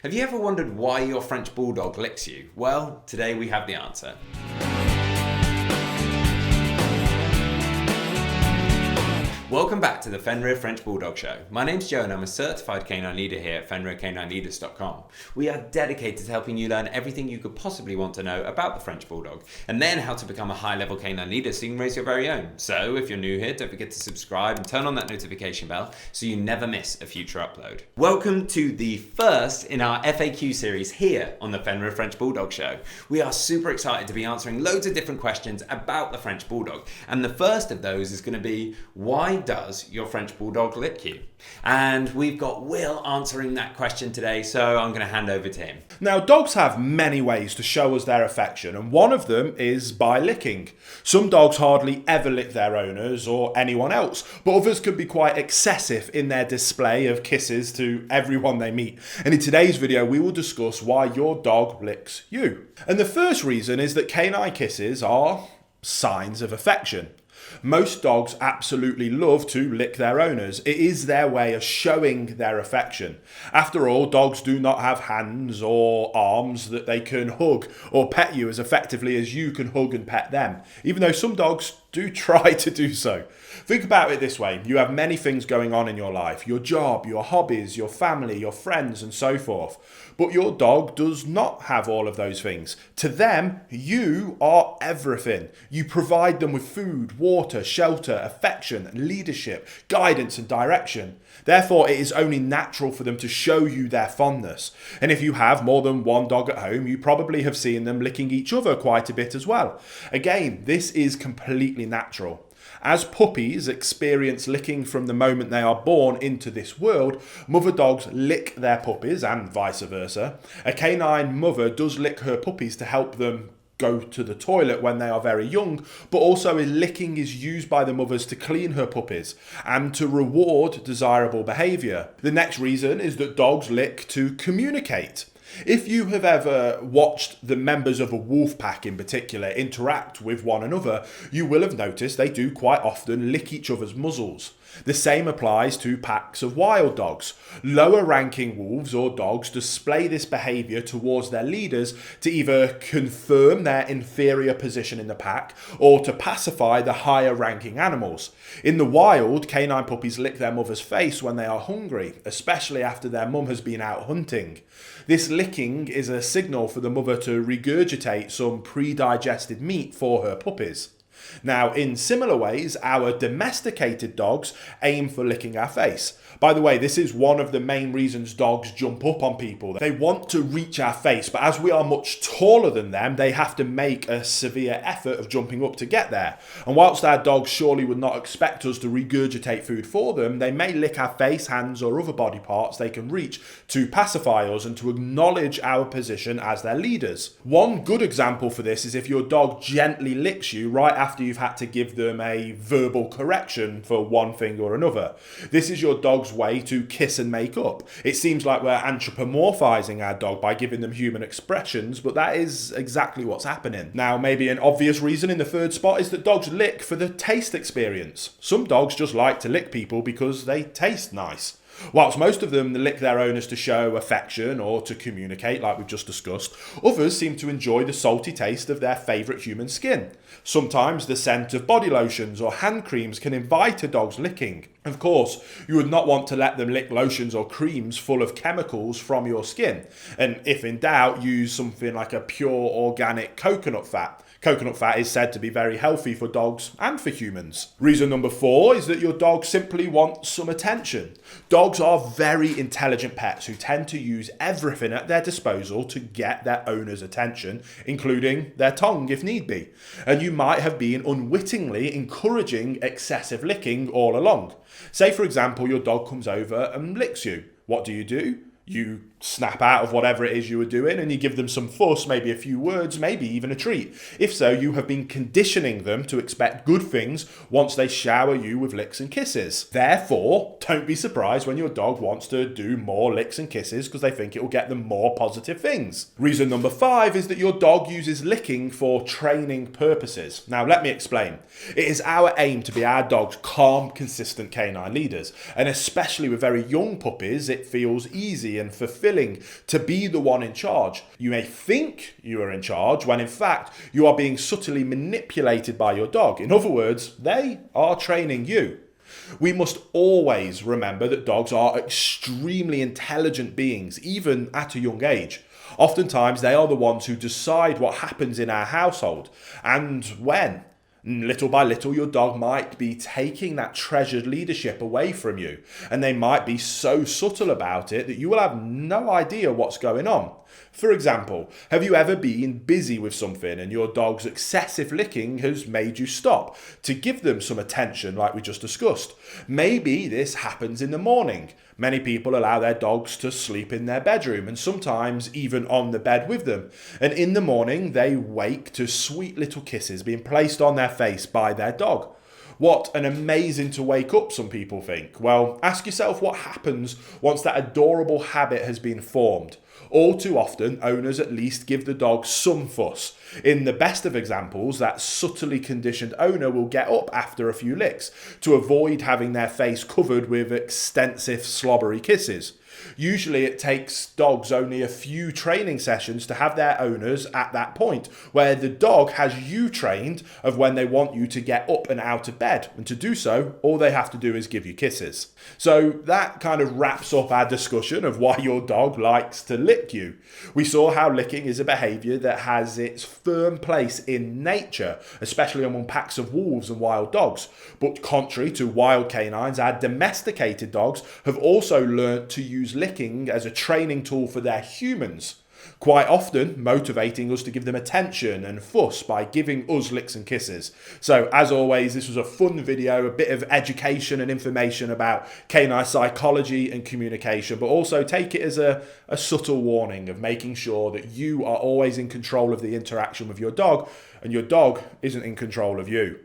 Have you ever wondered why your French Bulldog licks you? Well, today we have the answer. Welcome back to the Fenrir French Bulldog Show. My name's Joe and I'm a certified canine leader here at FenrirCanineLeaders.com. We are dedicated to helping you learn everything you could possibly want to know about the French Bulldog and then how to become a high-level canine leader so you can raise your very own. So if you're new here, don't forget to subscribe and turn on that notification bell so you never miss a future upload. Welcome to the first in our FAQ series here on the Fenrir French Bulldog Show. We are super excited to be answering loads of different questions about the French Bulldog, and the first of those is going to be, why does your French Bulldog lick you? And we've got Will answering that question today, so I'm going to hand over to him. Now, dogs have many ways to show us their affection, and one of them is by licking. Some dogs hardly ever lick their owners or anyone else, but others can be quite excessive in their display of kisses to everyone they meet. And in today's video, we will discuss why your dog licks you. And the first reason is that canine kisses are signs of affection. Most dogs absolutely love to lick their owners. It is their way of showing their affection. After all, dogs do not have hands or arms that they can hug or pet you as effectively as you can hug and pet them, even though some dogs do try to do so. Think about it this way. You have many things going on in your life, your job, your hobbies, your family, your friends, and so forth. But your dog does not have all of those things. To them, you are everything. You provide them with food, water, shelter, affection, leadership, guidance, and direction. Therefore, it is only natural for them to show you their fondness. And if you have more than one dog at home, you probably have seen them licking each other quite a bit as well. Again, this is completely natural. As puppies experience licking from the moment they are born into this world, mother dogs lick their puppies and vice versa. A canine mother does lick her puppies to help them go to the toilet when they are very young, but also licking is used by the mothers to clean her puppies and to reward desirable behaviour. The next reason is that dogs lick to communicate. If you have ever watched the members of a wolf pack in particular interact with one another, you will have noticed they do quite often lick each other's muzzles. The same applies to packs of wild dogs. Lower ranking wolves or dogs display this behaviour towards their leaders to either confirm their inferior position in the pack or to pacify the higher ranking animals. In the wild, canine puppies lick their mother's face when they are hungry, especially after their mum has been out hunting. This licking is a signal for the mother to regurgitate some pre-digested meat for her puppies. Now, in similar ways, our domesticated dogs aim for licking our face. By the way, this is one of the main reasons dogs jump up on people. They want to reach our face, but as we are much taller than them, they have to make a severe effort of jumping up to get there. And whilst our dogs surely would not expect us to regurgitate food for them, they may lick our face, hands, or other body parts they can reach to pacify us and to acknowledge our position as their leaders. One good example for this is if your dog gently licks you right after you've had to give them a verbal correction for one thing or another. This is your dog's way to kiss and make up. It seems like we're anthropomorphizing our dog by giving them human expressions, but that is exactly what's happening. Now, maybe an obvious reason in the third spot is that dogs lick for the taste experience. Some dogs just like to lick people because they taste nice. Whilst most of them lick their owners to show affection or to communicate, like we've just discussed, others seem to enjoy the salty taste of their favourite human skin. Sometimes the scent of body lotions or hand creams can invite a dog's licking. Of course, you would not want to let them lick lotions or creams full of chemicals from your skin. And if in doubt, use something like a pure organic coconut fat. Coconut fat is said to be very healthy for dogs and for humans. Reason number 4 is that your dog simply wants some attention. Dogs are very intelligent pets who tend to use everything at their disposal to get their owner's attention, including their tongue if need be. And you might have been unwittingly encouraging excessive licking all along. Say, for example, your dog comes over and licks you. What do? You snap out of whatever it is you were doing and you give them some fuss, maybe a few words, maybe even a treat. If so, you have been conditioning them to expect good things once they shower you with licks and kisses. Therefore, don't be surprised when your dog wants to do more licks and kisses because they think it will get them more positive things. Reason number 5 is that your dog uses licking for training purposes. Now, let me explain. It is our aim to be our dog's calm, consistent canine leaders, and especially with very young puppies, it feels easy and fulfilling fulfilling to be the one in charge. You may think you are in charge when in fact you are being subtly manipulated by your dog. In other words, they are training you. We must always remember that dogs are extremely intelligent beings, even at a young age. Oftentimes, they are the ones who decide what happens in our household and when. Little by little, your dog might be taking that treasured leadership away from you, and they might be so subtle about it that you will have no idea what's going on. For example, have you ever been busy with something and your dog's excessive licking has made you stop to give them some attention like we just discussed? Maybe this happens in the morning. Many people allow their dogs to sleep in their bedroom and sometimes even on the bed with them. And in the morning, they wake to sweet little kisses being placed on their face by their dog. What an amazing to wake up, some people think. Well, ask yourself what happens once that adorable habit has been formed. All too often, owners at least give the dog some fuss. In the best of examples, that subtly conditioned owner will get up after a few licks to avoid having their face covered with extensive slobbery kisses. Usually it takes dogs only a few training sessions to have their owners at that point, where the dog has you trained of when they want you to get up and out of bed. And to do so, all they have to do is give you kisses. So that kind of wraps up our discussion of why your dog likes to lick you. We saw how licking is a behaviour that has its firm place in nature, especially among packs of wolves and wild dogs. But contrary to wild canines, our domesticated dogs have also learnt to use licking as a training tool for their humans, quite often motivating us to give them attention and fuss by giving us licks and kisses. So as always, this was a fun video, a bit of education and information about canine psychology and communication, but also take it as a subtle warning of making sure that you are always in control of the interaction with your dog and your dog isn't in control of you.